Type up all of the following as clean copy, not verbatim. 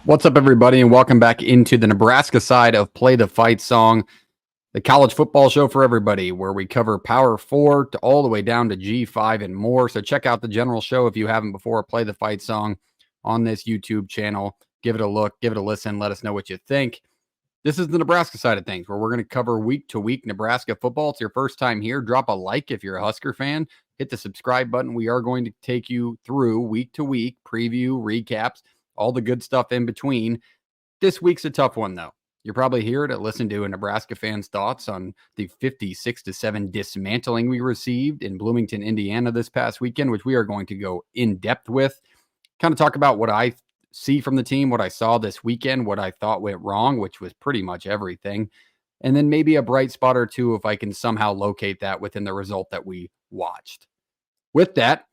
What's up, everybody, and welcome back into the Nebraska side of Play the Fight Song, the college football show for everybody, where we cover Power 4 to all the way down to G5 and more. So check out the general show if you haven't before. Play the Fight Song on this YouTube channel. Give it a look, give it a listen, let us know what you think. This is the Nebraska side of things, where we're going to cover week-to-week Nebraska football. It's your first time here. Drop a like if you're a Husker fan. Hit the subscribe button. We are going to take you through week-to-week preview, recaps, all the good stuff in between. This week's a tough one, though. You're probably here to listen to a Nebraska fan's thoughts on the 56-7 dismantling we received in Bloomington, Indiana this past weekend, which we are going to go in depth with. Kind of talk about what I see from the team, what I saw this weekend, what I thought went wrong, which was pretty much everything. And then maybe a bright spot or two if I can somehow locate that within the result that we watched. With that,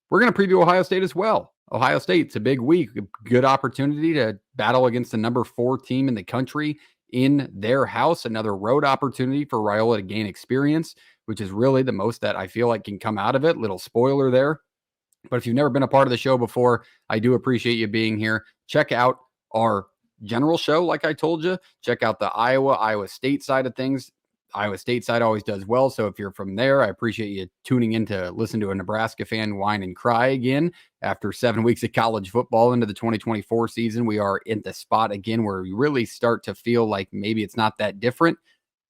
we're going to preview Ohio State as well. Ohio State's a big week, a good opportunity to battle against the number 4 team in the country in their house. Another road opportunity for Raiola to gain experience, which is really the most that I feel like can come out of it. Little spoiler there. But if you've never been a part of the show before, I do appreciate you being here. Check out our general show, like I told you. Check out the Iowa State side of things. Iowa State side always does well. So if you're from there, I appreciate you tuning in to listen to a Nebraska fan whine and cry again. After 7 weeks of college football into the 2024 season, we are in the spot again where we really start to feel like maybe it's not that different,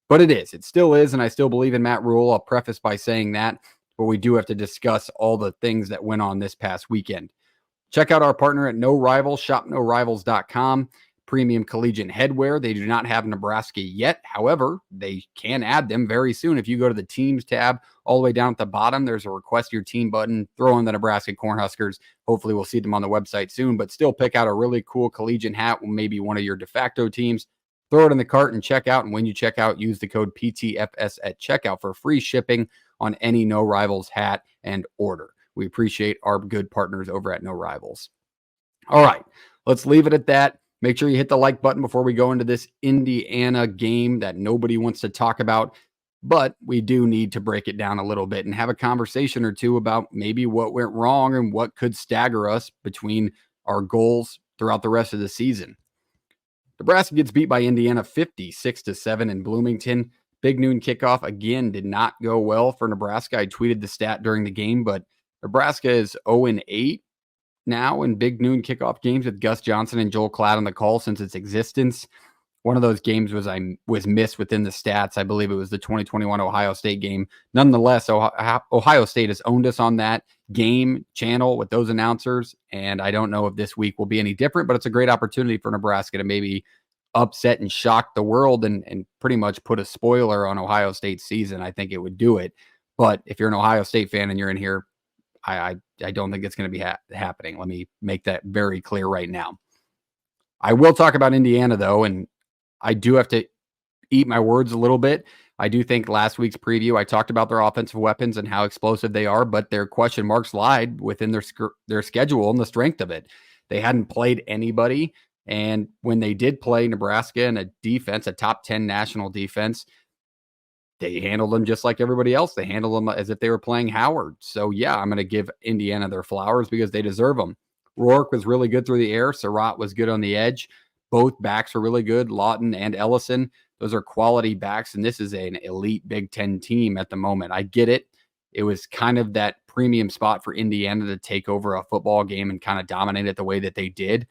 but it is. It still is, and I still believe in Matt Rule. I'll preface by saying that, but we do have to discuss all the things that went on this past weekend. Check out our partner at No Rivals, shopnorivals.com. Premium collegiate headwear. They do not have Nebraska yet. However, they can add them very soon. If you go to the teams tab all the way down at the bottom, there's a request your team button. Throw in the Nebraska Cornhuskers. Hopefully we'll see them on the website soon, but still pick out a really cool collegiate hat, maybe one of your de facto teams. Throw it in the cart and check out. And when you check out, use the code PTFS at checkout for free shipping on any No Rivals hat and order. We appreciate our good partners over at No Rivals. All right, let's leave it at that. Make sure you hit the like button before we go into this Indiana game that nobody wants to talk about, but we do need to break it down a little bit and have a conversation or two about maybe what went wrong and what could stagger us between our goals throughout the rest of the season. Nebraska gets beat by Indiana 56-7 in Bloomington. Big noon kickoff again did not go well for Nebraska. I tweeted the stat during the game, but Nebraska is 0-8 now in big noon kickoff games with Gus Johnson and Joel Klatt on the call since its existence. One of those games was missed within the stats. I believe it was the 2021 Ohio State game. Nonetheless, Ohio State has owned us on that game channel with those announcers, and I don't know if this week will be any different, but it's a great opportunity for Nebraska to maybe upset and shock the world and pretty much put a spoiler on Ohio State's season. I think it would do it. But if you're an Ohio State fan and you're in here, I don't think it's going to be happening. Let me make that very clear right now. I will talk about Indiana, though, and I do have to eat my words a little bit. I do think last week's preview, I talked about their offensive weapons and how explosive they are, but their question marks lied within their schedule and the strength of it. They hadn't played anybody, and when they did play Nebraska in a defense, a top 10 national defense, they handled them just like everybody else. They handled them as if they were playing Howard. So, yeah, I'm going to give Indiana their flowers because they deserve them. Rourke was really good through the air. Surratt was good on the edge. Both backs are really good, Lawton and Ellison. Those are quality backs, and this is an elite Big Ten team at the moment. I get it. It was kind of that premium spot for Indiana to take over a football game and kind of dominate it the way that they did.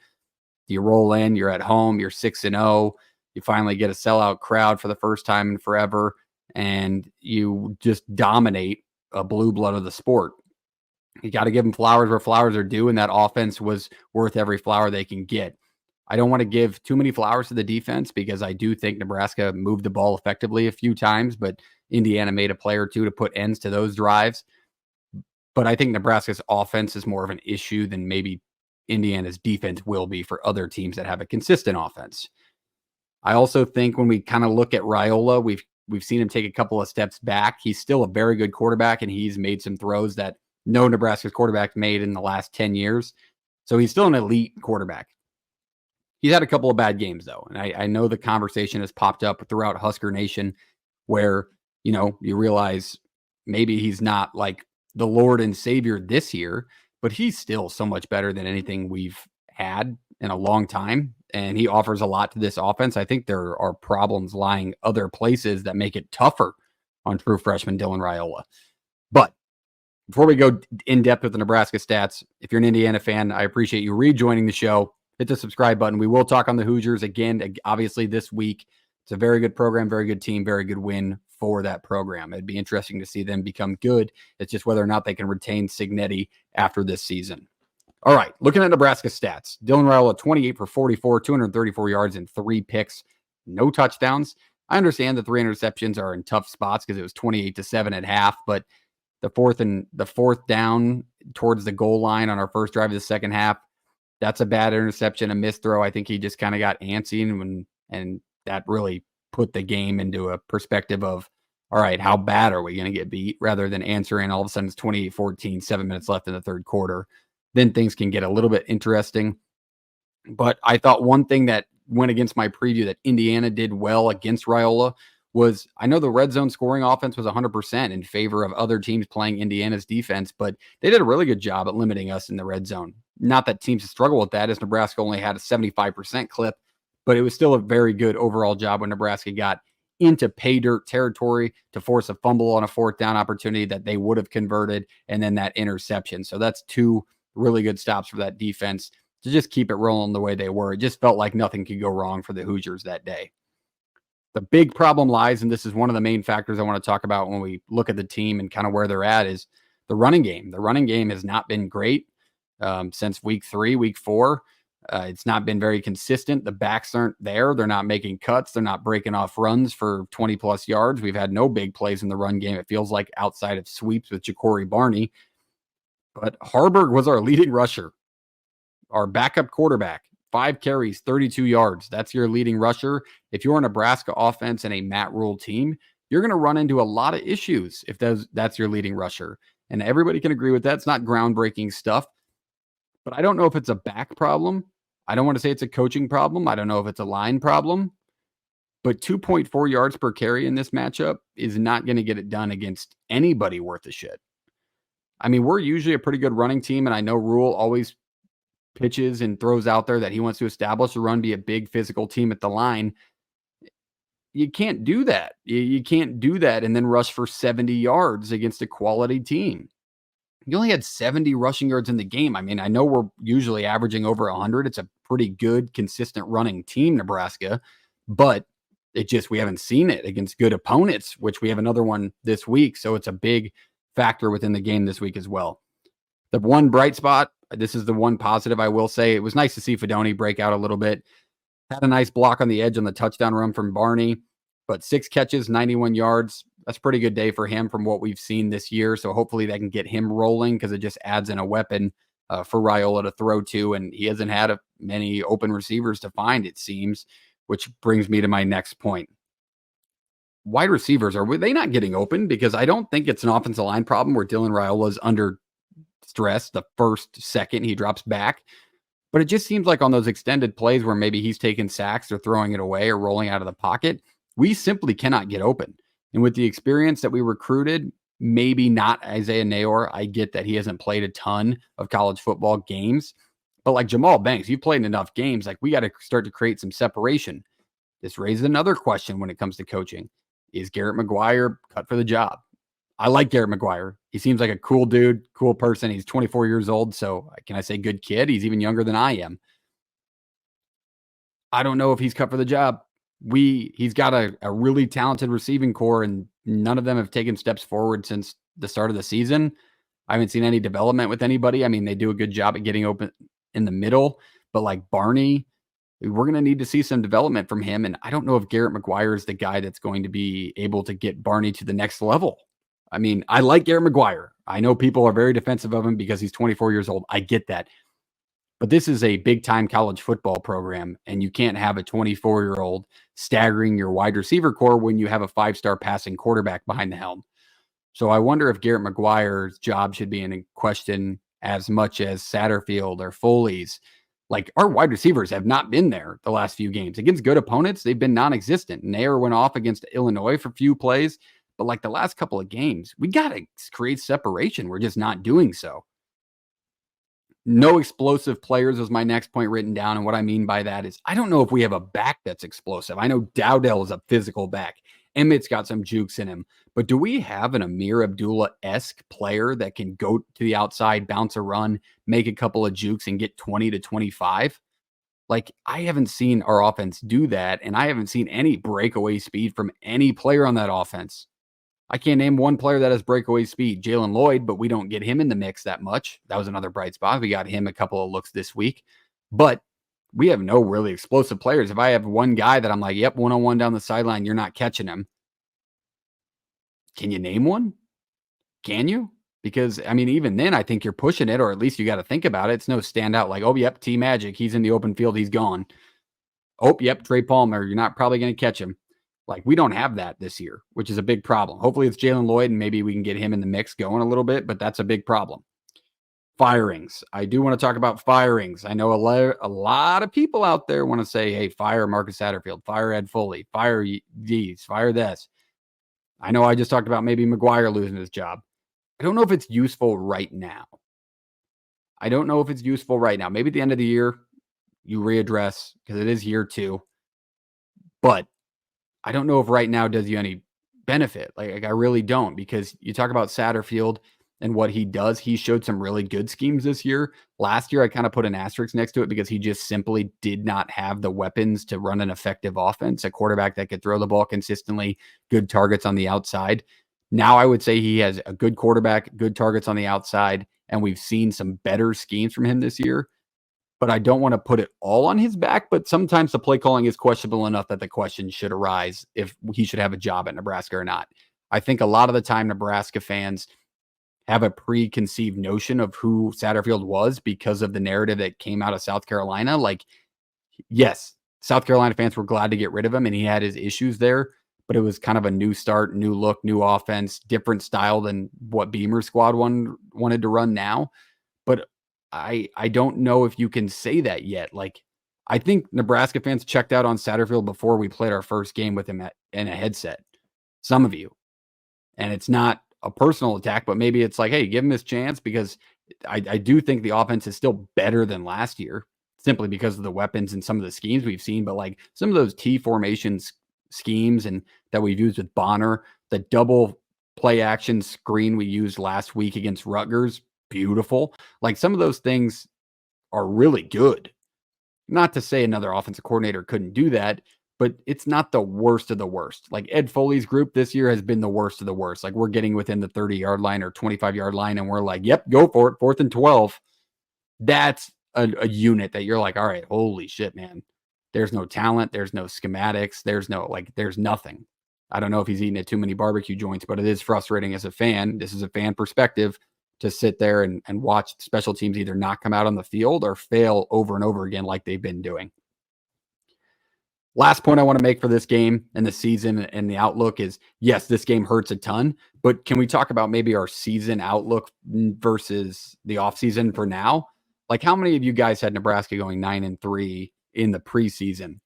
You roll in, you're at home, you're 6-0. You finally get a sellout crowd for the first time in forever, and you just dominate a blue blood of the sport. You got to give them flowers where flowers are due, and that offense was worth every flower they can get. I don't want to give too many flowers to the defense because I do think Nebraska moved the ball effectively a few times, but Indiana made a play or two to put ends to those drives. But I think Nebraska's offense is more of an issue than maybe Indiana's defense will be for other teams that have a consistent offense. I also think when we kind of look at Raiola, we've seen him take a couple of steps back. He's still a very good quarterback, and he's made some throws that no Nebraska's quarterback made in the last 10 years. So he's still an elite quarterback. He's had a couple of bad games, though. And I know the conversation has popped up throughout Husker Nation where, you realize maybe he's not like the Lord and Savior this year, but he's still so much better than anything we've had in a long time, and he offers a lot to this offense. I think there are problems lying other places that make it tougher on true freshman Dylan Raiola. But before we go in depth with the Nebraska stats, if you're an Indiana fan, I appreciate you rejoining the show. Hit the subscribe button. We will talk on the Hoosiers again, obviously, this week. It's a very good program, very good team, very good win for that program. It'd be interesting to see them become good. It's just whether or not they can retain Cignetti after this season. All right, looking at Nebraska stats. Dylan Raiola, 28 for 44, 234 yards and 3 picks, no touchdowns. I understand the 3 interceptions are in tough spots because it was 28-7 at half, but the fourth down towards the goal line on our first drive of the second half, that's a bad interception, a missed throw. I think he just kind of got antsy, and that really put the game into a perspective of, all right, how bad are we going to get beat, rather than answering all of a sudden it's 28-14, 7 minutes left in the third quarter. Then things can get a little bit interesting. But I thought one thing that went against my preview that Indiana did well against Raiola was, I know the red zone scoring offense was 100% in favor of other teams playing Indiana's defense, but they did a really good job at limiting us in the red zone. Not that teams struggle with that, as Nebraska only had a 75% clip, but it was still a very good overall job when Nebraska got into pay dirt territory to force a fumble on a fourth down opportunity that they would have converted, and then that interception. So that's 2 really good stops for that defense to just keep it rolling the way they were. It just felt like nothing could go wrong for the Hoosiers that day. The big problem lies, and this is one of the main factors I want to talk about when we look at the team and kind of where they're at, is the running game. The running game has not been great since week 3, week 4. It's not been very consistent. The backs aren't there. They're not making cuts. They're not breaking off runs for 20-plus yards. We've had no big plays in the run game, it feels like, outside of sweeps with Ja'Cory Barney. But Harburg was our leading rusher, our backup quarterback, 5 carries, 32 yards. That's your leading rusher. If you're a Nebraska offense and a Matt Rule team, you're going to run into a lot of issues if that's your leading rusher. And everybody can agree with that. It's not groundbreaking stuff. But I don't know if it's a back problem. I don't want to say it's a coaching problem. I don't know if it's a line problem. But 2.4 yards per carry in this matchup is not going to get it done against anybody worth a shit. I mean, we're usually a pretty good running team, and I know Rule always pitches and throws out there that he wants to establish a run, be a big physical team at the line. You can't do that. You can't do that and then rush for 70 yards against a quality team. You only had 70 rushing yards in the game. I mean, I know we're usually averaging over 100. It's a pretty good, consistent running team, Nebraska, but we haven't seen it against good opponents, which we have another one this week. So it's a big factor within the game this week as well. The one bright spot, this is the one positive I will say, it was nice to see Fedoni break out a little bit. Had a nice block on the edge on the touchdown run from Barney, but 6 catches, 91 yards. That's a pretty good day for him from what we've seen this year. So hopefully they can get him rolling, because it just adds in a weapon for Raiola to throw to. And he hasn't had many open receivers to find, it seems, which brings me to my next point. Wide receivers, are they not getting open? Because I don't think it's an offensive line problem where Dylan Raiola is under stress the first second he drops back. But it just seems like on those extended plays where maybe he's taking sacks or throwing it away or rolling out of the pocket, we simply cannot get open. And with the experience that we recruited, maybe not Isaiah Nayor. I get that he hasn't played a ton of college football games. But like Jamal Banks, you've played enough games. Like, we got to start to create some separation. This raises another question when it comes to coaching. Is Garrett McGuire cut for the job? I like Garrett McGuire. He seems like a cool dude, cool person. He's 24 years old. So can I say good kid? He's even younger than I am. I don't know if he's cut for the job. He's got a really talented receiving core, and none of them have taken steps forward since the start of the season. I haven't seen any development with anybody. I mean, they do a good job at getting open in the middle, but like Barney, we're going to need to see some development from him. And I don't know if Garrett McGuire is the guy that's going to be able to get Barney to the next level. I mean, I like Garrett McGuire. I know people are very defensive of him because he's 24 years old. I get that. But this is a big-time college football program, and you can't have a 24-year-old staggering your wide receiver core when you have a 5-star passing quarterback behind the helm. So I wonder if Garrett McGuire's job should be in question as much as Satterfield or Foley's. Like, our wide receivers have not been there the last few games. Against good opponents, they've been non-existent. Nair went off against Illinois for a few plays, but like the last couple of games, we got to create separation. We're just not doing so. No explosive players was my next point written down. And what I mean by that is I don't know if we have a back that's explosive. I know Dowdell is a physical back. Emmett's got some jukes in him. But do we have an Amir Abdullah-esque player that can go to the outside, bounce a run, make a couple of jukes, and get 20 to 25? Like, I haven't seen our offense do that, and I haven't seen any breakaway speed from any player on that offense. I can't name one player that has breakaway speed. Jalen Lloyd, but we don't get him in the mix that much. That was another bright spot. We got him a couple of looks this week, but we have no really explosive players. If I have one guy that I'm like, yep, one-on-one down the sideline, you're not catching him. Can you name one? Can you? Because, I mean, even then, I think you're pushing it, or at least you got to think about it. It's no standout like, oh, yep, T Magic. He's in the open field. He's gone. Oh, yep, Trey Palmer. You're not probably going to catch him. Like, we don't have that this year, which is a big problem. Hopefully it's Jalen Lloyd, and maybe we can get him in the mix going a little bit, but that's a big problem. Firings. I do want to talk about firings. I know a lot of people out there want to say, hey, fire Marcus Satterfield, fire Ed Foley, fire these, fire this. I know I just talked about maybe McGuire losing his job. I don't know if it's useful right now. Maybe at the end of the year, you readdress because it is year 2. But I don't know if right now does you any benefit. Like I really don't, because you talk about Satterfield and what he does. He showed some really good schemes this year. Last year, I kind of put an asterisk next to it because he just simply did not have the weapons to run an effective offense, a quarterback that could throw the ball consistently, good targets on the outside. Now I would say he has a good quarterback, good targets on the outside, and we've seen some better schemes from him this year. But I don't want to put it all on his back. But sometimes the play calling is questionable enough that the question should arise if he should have a job at Nebraska or not. I think a lot of the time Nebraska fans have a preconceived notion of who Satterfield was because of the narrative that came out of South Carolina. Like, yes, South Carolina fans were glad to get rid of him, and he had his issues there, but it was kind of a new start, new look, new offense, different style than what Beamer's squad wanted to run now. But I don't know if you can say that yet. Like, I think Nebraska fans checked out on Satterfield before we played our first game with him in a headset. Some of you. And it's not a personal attack, but maybe it's like, hey, give him his chance, because I do think the offense is still better than last year simply because of the weapons and some of the schemes we've seen. But like some of those T formations schemes and that we've used with Bonner, the double play action screen we used last week against Rutgers, beautiful. Like some of those things are really good. Not to say another offensive coordinator couldn't do that, but it's not the worst of the worst. Like Ed Foley's group this year has been the worst of the worst. Like we're getting within the 30-yard line or 25-yard line, and we're like, yep, go for it. 4th and 12. That's a unit that you're like, all right, holy shit, man. There's no talent. There's no schematics. There's nothing. I don't know if he's eating at too many barbecue joints, but it is frustrating as a fan. This is a fan perspective to sit there and watch special teams either not come out on the field or fail over and over again like they've been doing. Last point I want to make for this game and the season and the outlook is, yes, this game hurts a ton, but can we talk about maybe our season outlook versus the offseason for now? Like, how many of you guys had Nebraska going 9-3 in the preseason?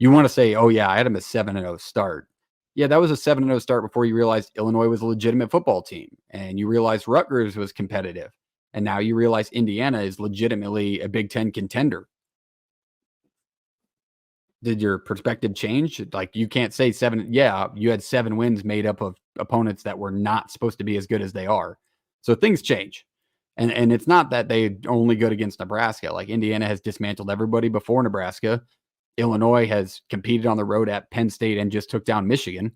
You want to say, oh, yeah, I had them a 7-0 start. Yeah, that was a 7-0 start before you realized Illinois was a legitimate football team, and you realized Rutgers was competitive, and now you realize Indiana is legitimately a Big Ten contender. Did your perspective change? Like, you can't say 7. Yeah, you had 7 wins made up of opponents that were not supposed to be as good as they are. So things change. And it's not that they only good against Nebraska. Like, Indiana has dismantled everybody before Nebraska. Illinois has competed on the road at Penn State and just took down Michigan.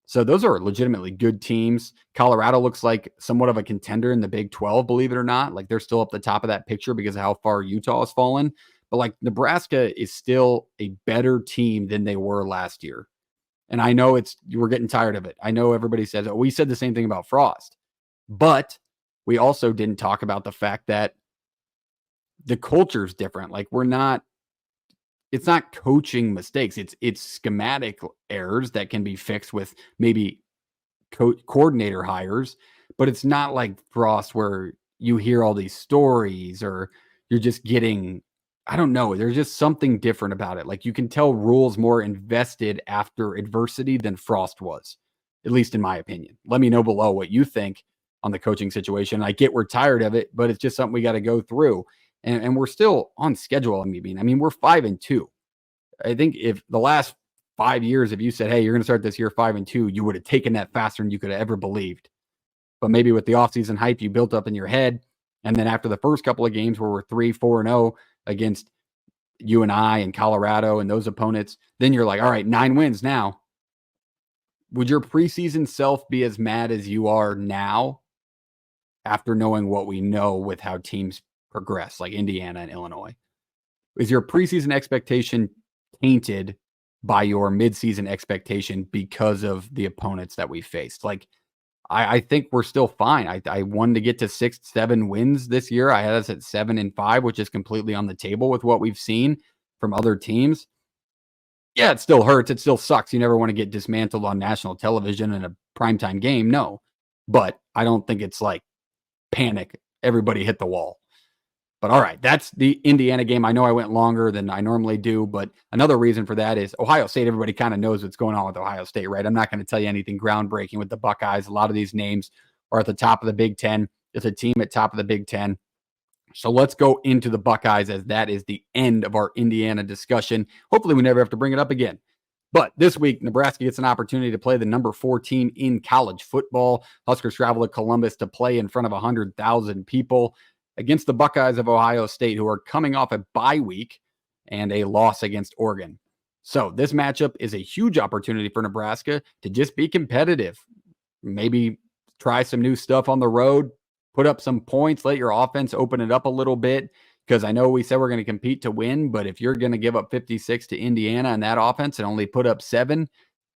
So those are legitimately good teams. Colorado looks like somewhat of a contender in the Big 12, believe it or not. Like, they're still up the top of that picture because of how far Utah has fallen. But like, Nebraska is still a better team than they were last year. And I know we're getting tired of it. I know everybody says, oh, we said the same thing about Frost. But we also didn't talk about the fact that the culture is different. Like, it's not coaching mistakes. It's schematic errors that can be fixed with maybe coordinator hires, but it's not like Frost where you hear all these stories or you're just getting, I don't know. There's just something different about it. Like, you can tell Rule's more invested after adversity than Frost was, at least in my opinion. Let me know below what you think on the coaching situation. I get we're tired of it, but it's just something we got to go through. and we're still on schedule. I mean, we're 5-2. I think if the last 5 years, if you said, hey, you're going to start this year 5-2, you would have taken that faster than you could have ever believed. But maybe with the offseason hype you built up in your head, and then after the first couple of games where we're 3-4-0 against UNI and Colorado and those opponents, then you're like, all right, 9 wins now. Would your preseason self be as mad as you are now after knowing what we know with how teams progress, like Indiana and Illinois? Is your preseason expectation tainted by your midseason expectation because of the opponents that we faced? Like, I think we're still fine. I wanted to get to 6-7 wins this year. I had us at 7-5, which is completely on the table with what we've seen from other teams. Yeah, it still hurts. It still sucks. You never want to get dismantled on national television in a primetime game. No, but I don't think it's like panic. Everybody hit the wall. But all right, that's the Indiana game. I know I went longer than I normally do, but another reason for that is Ohio State. Everybody kind of knows what's going on with Ohio State, right? I'm not going to tell you anything groundbreaking with the Buckeyes. A lot of these names are at the top of the Big Ten. It's a team at top of the Big Ten. So let's go into the Buckeyes, as that is the end of our Indiana discussion. Hopefully we never have to bring it up again. But this week, Nebraska gets an opportunity to play the number 4 team in college football. Huskers travel to Columbus to play in front of 100,000 people against the Buckeyes of Ohio State, who are coming off a bye week and a loss against Oregon. So this matchup is a huge opportunity for Nebraska to just be competitive. Maybe try some new stuff on the road, put up some points, let your offense open it up a little bit. Because I know we said we're going to compete to win, but if you're going to give up 56 to Indiana and that offense and only put up 7,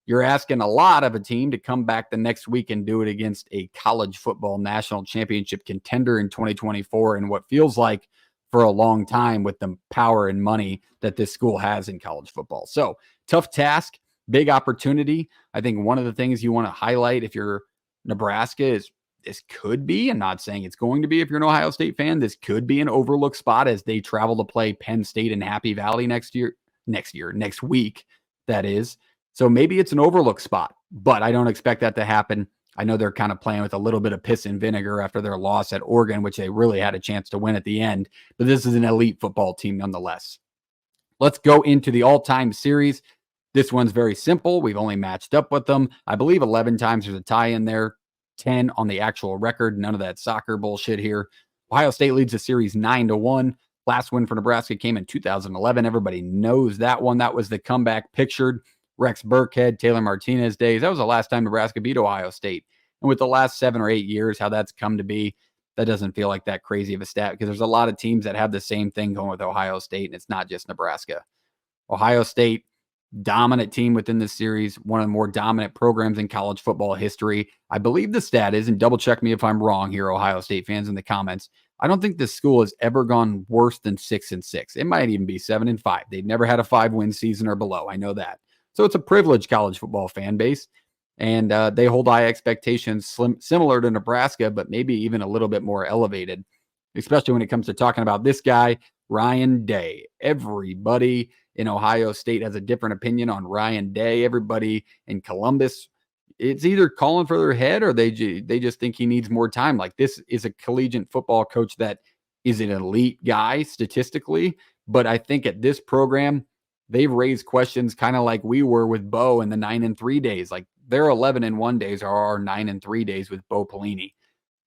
you're asking a lot of a team to come back the next week and do it against a college football national championship contender in 2024 and what feels like for a long time with the power and money that this school has in college football. So tough task, big opportunity. I think one of the things you want to highlight if you're Nebraska is this could be, I'm not saying it's going to be if you're an Ohio State fan, this could be an overlooked spot as they travel to play Penn State and Happy Valley next week, that is. So maybe it's an overlook spot, but I don't expect that to happen. I know they're kind of playing with a little bit of piss and vinegar after their loss at Oregon, which they really had a chance to win at the end, but this is an elite football team nonetheless. Let's go into the all-time series. This one's very simple. We've only matched up with them, I believe 11 times. There's a tie in there, 10 on the actual record. None of that soccer bullshit here. Ohio State leads the series 9-1. Last win for Nebraska came in 2011. Everybody knows that one. That was the comeback pictured Rex Burkhead, Taylor Martinez days. That was the last time Nebraska beat Ohio State. And with the last 7 or 8 years, how that's come to be, that doesn't feel like that crazy of a stat because there's a lot of teams that have the same thing going with Ohio State, and it's not just Nebraska. Ohio State, dominant team within this series, one of the more dominant programs in college football history. I believe the stat is, and double check me if I'm wrong here, Ohio State fans in the comments, I don't think this school has ever gone worse than 6-6. It might even be 7-5. They've never had a 5-win season or below. I know that. So it's a privileged college football fan base, and they hold high expectations similar to Nebraska, but maybe even a little bit more elevated, especially when it comes to talking about this guy, Ryan Day. Everybody in Ohio State has a different opinion on Ryan Day. Everybody in Columbus, it's either calling for their head or they just think he needs more time. Like, this is a collegiate football coach that is an elite guy statistically, but I think at this program, they've raised questions kind of like we were with Bo in the 9-3 days. Like, their 11-1 days are our 9-3 days with Bo Pelini.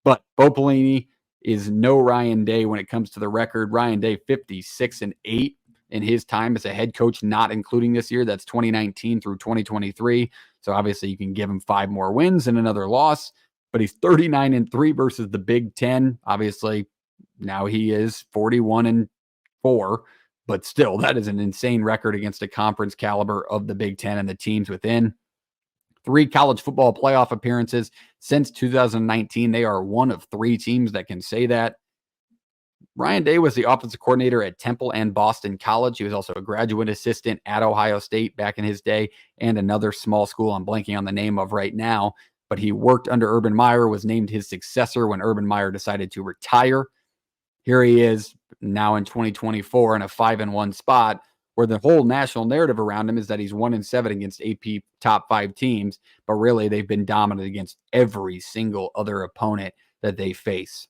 But Bo Pelini is no Ryan Day when it comes to the record. Ryan Day 56-8 in his time as a head coach, not including this year. That's 2019 through 2023. So obviously you can give him 5 more wins and another loss, but he's 39-3 versus the Big Ten. Obviously now he is 41-4, but still that is an insane record against a conference caliber of the Big Ten and the teams within. 3 college football playoff appearances since 2019. They are one of 3 teams that can say that. Ryan Day was the offensive coordinator at Temple and Boston College. He was also a graduate assistant at Ohio State back in his day and another small school I'm blanking on the name of right now. But he worked under Urban Meyer, was named his successor when Urban Meyer decided to retire. Here he is now in 2024 in a 5-1 spot where the whole national narrative around him is that he's 1-7 against AP top 5 teams. But really, they've been dominant against every single other opponent that they face.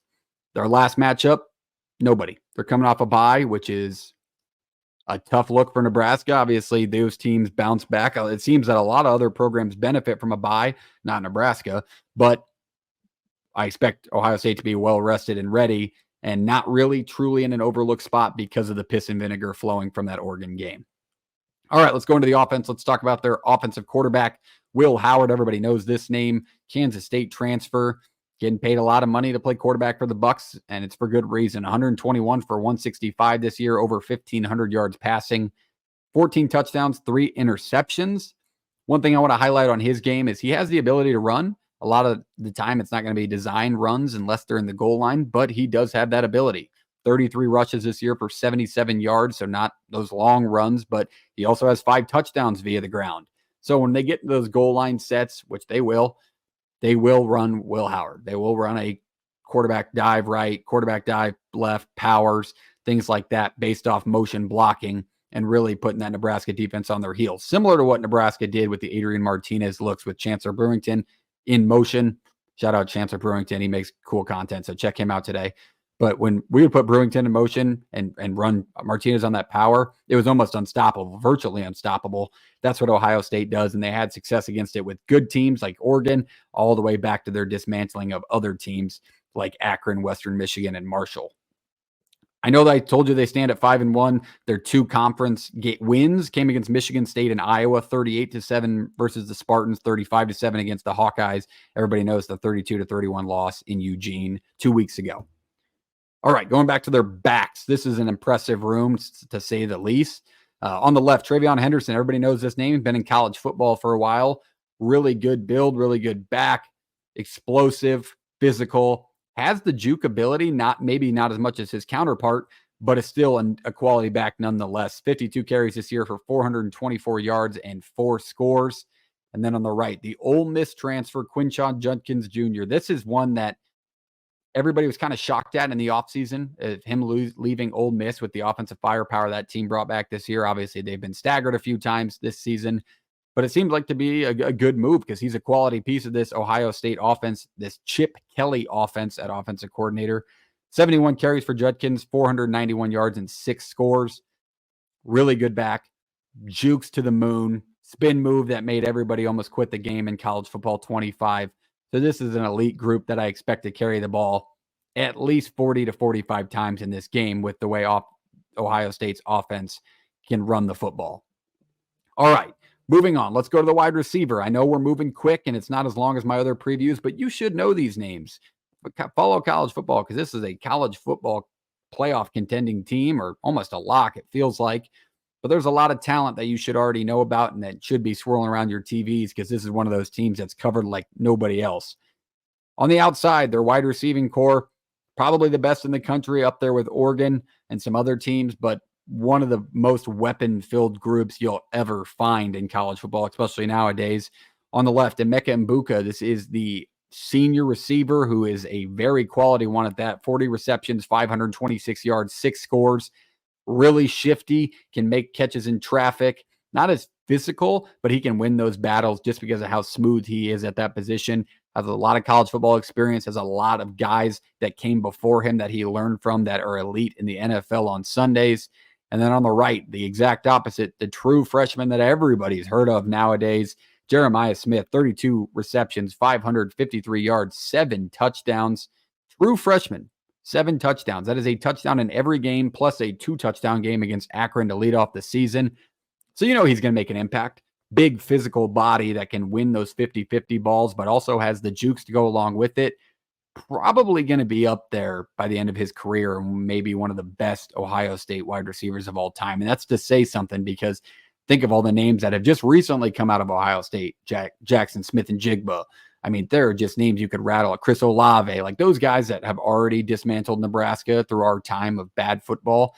Their last matchup, Nobody. They're coming off a bye, which is a tough look for Nebraska. Obviously, those teams bounce back. It seems that a lot of other programs benefit from a bye, not Nebraska, but I expect Ohio State to be well rested and ready and not really truly in an overlooked spot because of the piss and vinegar flowing from that Oregon game. All right, let's go into the offense. Let's talk about their offensive quarterback, Will Howard. Everybody knows this name. Kansas State transfer, getting paid a lot of money to play quarterback for the Bucks, and it's for good reason. 121 for 165 this year, over 1,500 yards passing, 14 touchdowns, 3 interceptions. One thing I want to highlight on his game is he has the ability to run. A lot of the time, it's not going to be design runs unless they're in the goal line, but he does have that ability. 33 rushes this year for 77 yards, so not those long runs, but he also has 5 touchdowns via the ground. So when they get those goal line sets, which they will run Will Howard. They will run a quarterback dive right, quarterback dive left, powers, things like that based off motion blocking and really putting that Nebraska defense on their heels. Similar to what Nebraska did with the Adrian Martinez looks with Chancellor Brewington in motion. Shout out Chancellor Brewington. He makes cool content, so check him out today. But when we would put Brewington in motion and run Martinez on that power, it was almost unstoppable, virtually unstoppable. That's what Ohio State does, and they had success against it with good teams like Oregon, all the way back to their dismantling of other teams like Akron, Western Michigan, and Marshall. I know that I told you they stand at 5-1. Their 2 conference wins came against Michigan State and Iowa, 38-7 versus the Spartans, 35-7 against the Hawkeyes. Everybody knows the 32-31 loss in Eugene 2 weeks ago. All right, going back to their backs. This is an impressive room, to say the least. On the left, Travion Henderson. Everybody knows this name. Been in college football for a while. Really good build, really good back, explosive, physical. Has the juke ability, maybe not as much as his counterpart, but is still a quality back nonetheless. 52 carries this year for 424 yards and 4 scores. And then on the right, the Ole Miss transfer, Quinshon Judkins Jr. This is one that everybody was kind of shocked at in the offseason, him leaving Ole Miss with the offensive firepower that team brought back this year. Obviously, they've been staggered a few times this season, but it seems like to be a good move because he's a quality piece of this Ohio State offense, this Chip Kelly offense at offensive coordinator. 71 carries for Judkins, 491 yards and 6 scores. Really good back. Jukes to the moon. Spin move that made everybody almost quit the game in college football 25. So this is an elite group that I expect to carry the ball at least 40 to 45 times in this game with the way Ohio State's offense can run the football. All right, moving on. Let's go to the wide receiver. I know we're moving quick and it's not as long as my other previews, but you should know these names. Follow college football because this is a college football playoff contending team, or almost a lock, it feels like. But there's a lot of talent that you should already know about and that should be swirling around your TVs because this is one of those teams that's covered like nobody else. On the outside, their wide receiving core, probably the best in the country, up there with Oregon and some other teams, but one of the most weapon-filled groups you'll ever find in college football, especially nowadays. On the left, Emeka Mbuka, this is the senior receiver who is a very quality one at that. 40 receptions, 526 yards, 6 scores. Really shifty, can make catches in traffic. Not as physical, but he can win those battles just because of how smooth he is at that position. Has a lot of college football experience, has a lot of guys that came before him that he learned from that are elite in the NFL on Sundays. And then on the right, the exact opposite, the true freshman that everybody's heard of nowadays, Jeremiah Smith, 32 receptions, 553 yards, 7 touchdowns. True freshman. 7 touchdowns. That is a touchdown in every game, plus a 2-touchdown game against Akron to lead off the season. So you know he's going to make an impact. Big physical body that can win those 50-50 balls, but also has the jukes to go along with it. Probably going to be up there by the end of his career, maybe one of the best Ohio State wide receivers of all time. And that's to say something because think of all the names that have just recently come out of Ohio State. Jackson Smith and Jigba. I mean, there are just names you could rattle. Chris Olave, like those guys that have already dismantled Nebraska through our time of bad football.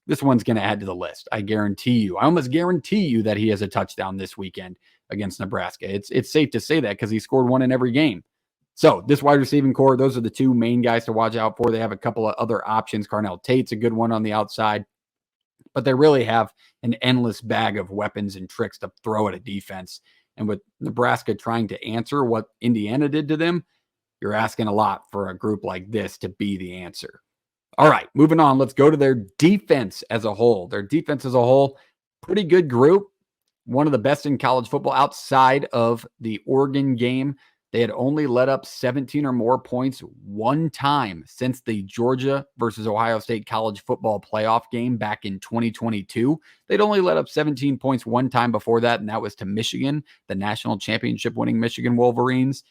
This one's going to add to the list. I guarantee you. I almost guarantee you that he has a touchdown this weekend against Nebraska. It's safe to say that because he scored one in every game. So this wide receiving core, those are the 2 main guys to watch out for. They have a couple of other options. Carnell Tate's a good one on the outside. But they really have an endless bag of weapons and tricks to throw at a defense. And with Nebraska trying to answer what Indiana did to them, you're asking a lot for a group like this to be the answer. All right, moving on. Let's go to their defense as a whole. Their defense as a whole, pretty good group. One of the best in college football outside of the Oregon game. They had only let up 17 or more points one time since the Georgia versus Ohio State college football playoff game back in 2022. They'd only let up 17 points one time before that, and that was to Michigan, the national championship winning Michigan Wolverines.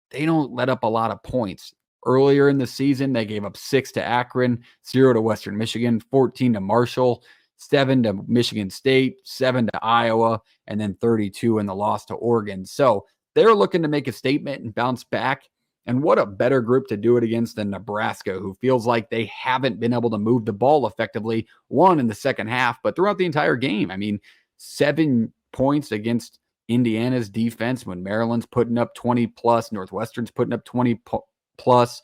They don't let up a lot of points. Earlier in the season, they gave up 6 to Akron, 0 to Western Michigan, 14 to Marshall, 7 to Michigan State, 7 to Iowa, and then 32 in the loss to Oregon. So they're looking to make a statement and bounce back. And what a better group to do it against than Nebraska, who feels like they haven't been able to move the ball effectively, one in the second half, but throughout the entire game. I mean, 7 points against Indiana's defense when Maryland's putting up 20 plus, Northwestern's putting up 20 plus.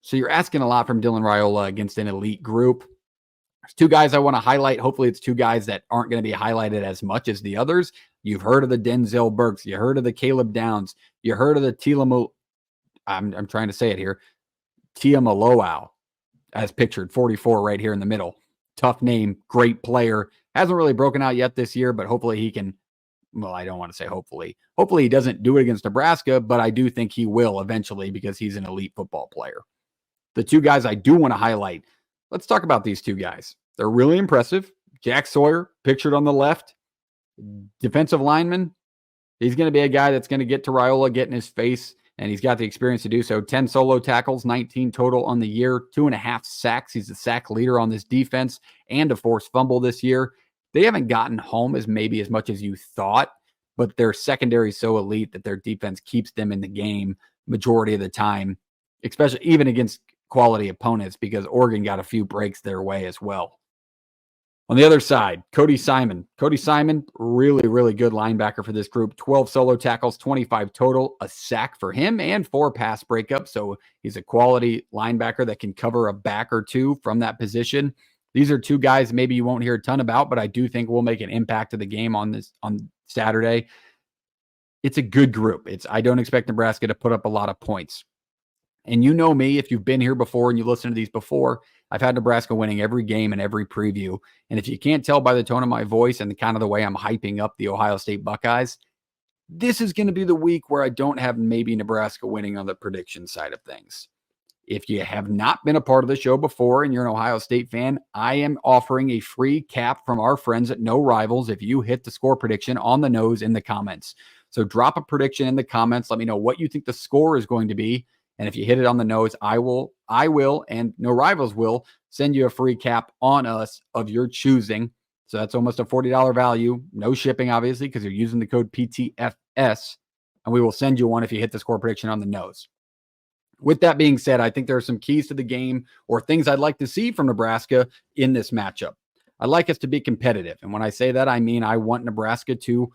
So you're asking a lot from Dylan Raiola against an elite group. There's 2 guys I want to highlight. Hopefully it's 2 guys that aren't going to be highlighted as much as the others. You've heard of the Denzel Burks. You heard of the Caleb Downs. You heard of the I'm trying to say it here. Tiamaloau, as pictured, 44 right here in the middle. Tough name, great player. Hasn't really broken out yet this year, but hopefully he can. Well, I don't want to say hopefully. Hopefully he doesn't do it against Nebraska, but I do think he will eventually because he's an elite football player. The 2 guys I do want to highlight, let's talk about these 2 guys. They're really impressive. Jack Sawyer, pictured on the left, defensive lineman. He's going to be a guy that's going to get to Raiola, get in his face, and he's got the experience to do so. 10 solo tackles, 19 total on the year, 2.5 sacks. He's the sack leader on this defense and a forced fumble this year. They haven't gotten home as much as you thought, but their secondary is so elite that their defense keeps them in the game majority of the time, especially even against quality opponents, because Oregon got a few breaks their way as well. On the other side, Cody Simon. Cody Simon, really, really good linebacker for this group. 12 solo tackles, 25 total, a sack for him, and 4 pass breakups. So he's a quality linebacker that can cover a back or 2 from that position. These are 2 guys maybe you won't hear a ton about, but I do think will make an impact to the game on Saturday. It's a good group. I don't expect Nebraska to put up a lot of points. And you know me, if you've been here before and you listened to these before, I've had Nebraska winning every game and every preview. And if you can't tell by the tone of my voice and the kind of the way I'm hyping up the Ohio State Buckeyes, this is going to be the week where I don't have maybe Nebraska winning on the prediction side of things. If you have not been a part of the show before and you're an Ohio State fan, I am offering a free cap from our friends at No Rivals if you hit the score prediction on the nose in the comments. So drop a prediction in the comments. Let me know what you think the score is going to be. And if you hit it on the nose, I will, and No Rivals will send you a free cap on us of your choosing. So that's almost a $40 value. No shipping, obviously, because you're using the code PTFS. And we will send you one if you hit the score prediction on the nose. With that being said, I think there are some keys to the game or things I'd like to see from Nebraska in this matchup. I'd like us to be competitive. And when I say that, I mean I want Nebraska to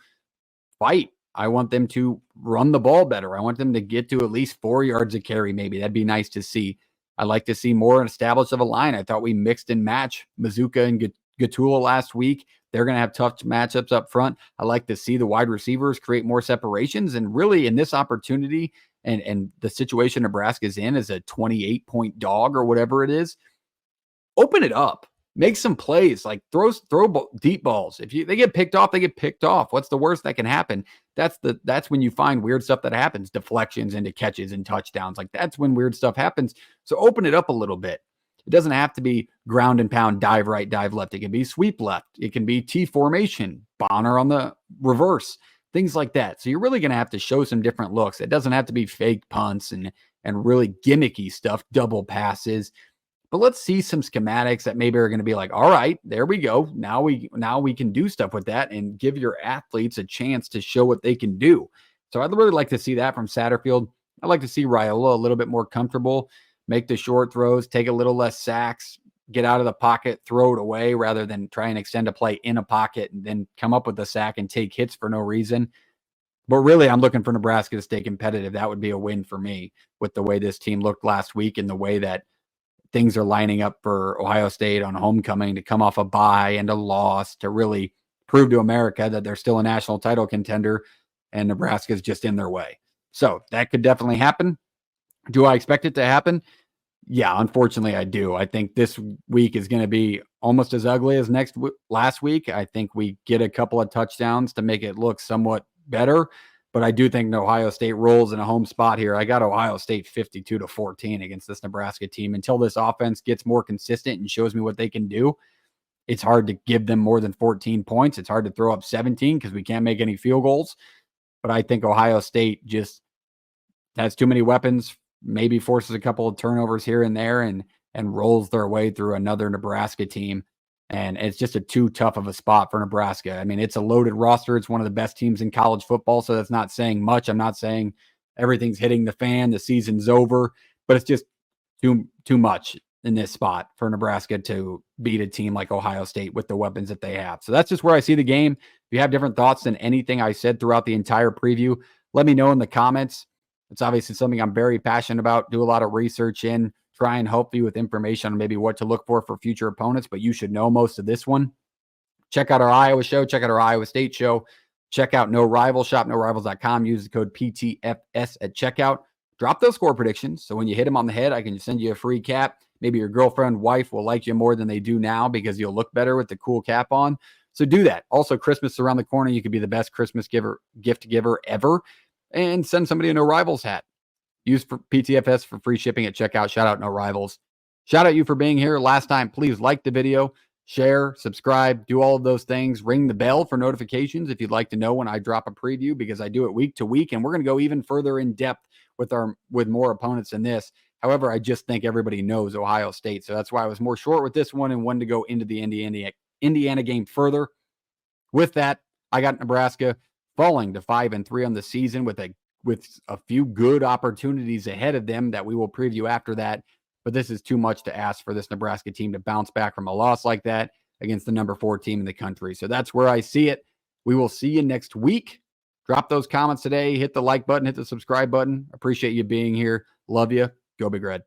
fight. I want them to run the ball better. I want them to get to at least 4 yards a carry, maybe. That'd be nice to see. I'd like to see more established of a line. I thought we mixed and matched Mazuka and Gatula last week. They're going to have tough matchups up front. I like to see the wide receivers create more separations. And really, in this opportunity and the situation Nebraska's in as a 28-point dog or whatever it is, open it up. Make some plays, like throw deep balls. If they get picked off, they get picked off. What's the worst that can happen? That's when you find weird stuff that happens, deflections into catches and touchdowns. Like that's when weird stuff happens. So open it up a little bit. It doesn't have to be ground and pound, dive right, dive left. It can be sweep left. It can be T formation, Bonner on the reverse, things like that. So you're really going to have to show some different looks. It doesn't have to be fake punts and really gimmicky stuff, double passes. But let's see some schematics that maybe are going to be like, all right, there we go. Now we can do stuff with that and give your athletes a chance to show what they can do. So I'd really like to see that from Satterfield. I'd like to see Raiola a little bit more comfortable, make the short throws, take a little less sacks, get out of the pocket, throw it away rather than try and extend a play in a pocket and then come up with the sack and take hits for no reason. But really, I'm looking for Nebraska to stay competitive. That would be a win for me with the way this team looked last week and the way that things are lining up for Ohio State on homecoming to come off a bye and a loss to really prove to America that they're still a national title contender and Nebraska is just in their way. So that could definitely happen. Do I expect it to happen? Yeah, unfortunately, I do. I think this week is going to be almost as ugly as last week. I think we get a couple of touchdowns to make it look somewhat better, but I do think Ohio State rolls in a home spot here. I got Ohio State 52-14 against this Nebraska team. Until this offense gets more consistent and shows me what they can do, it's hard to give them more than 14 points. It's hard to throw up 17 because we can't make any field goals. But I think Ohio State just has too many weapons, maybe forces a couple of turnovers here and there, and rolls their way through another Nebraska team. And it's just a too tough of a spot for Nebraska. I mean, it's a loaded roster. It's one of the best teams in college football, so that's not saying much. I'm not saying everything's hitting the fan, the season's over, but it's just too much in this spot for Nebraska to beat a team like Ohio State with the weapons that they have. So that's just where I see the game. If you have different thoughts than anything I said throughout the entire preview, let me know in the comments. It's obviously something I'm very passionate about, do a lot of research in, try and help you with information on maybe what to look for future opponents, but you should know most of this one. Check out our Iowa show. Check out our Iowa State show. Check out No Rival, shopnorivals.com. Use the code PTFS at checkout. Drop those score predictions. So when you hit them on the head, I can send you a free cap. Maybe your girlfriend, wife will like you more than they do now because you'll look better with the cool cap on. So do that. Also, Christmas is around the corner. You could be the best Christmas gift giver ever and send somebody a No Rivals hat. Use for PTFS for free shipping at checkout. Shout out No Rivals. Shout out you for being here. Last time, please like the video, share, subscribe, do all of those things. Ring the bell for notifications if you'd like to know when I drop a preview, because I do it week to week, and we're going to go even further in depth with more opponents than this. However, I just think everybody knows Ohio State, so that's why I was more short with this one and wanted to go into the Indiana game further. With that, I got Nebraska falling to 5-3 on the season with a few good opportunities ahead of them that we will preview after that. But this is too much to ask for this Nebraska team to bounce back from a loss like that against the number 4 team in the country. So that's where I see it. We will see you next week. Drop those comments today. Hit the like button. Hit the subscribe button. Appreciate you being here. Love you. Go Big Red.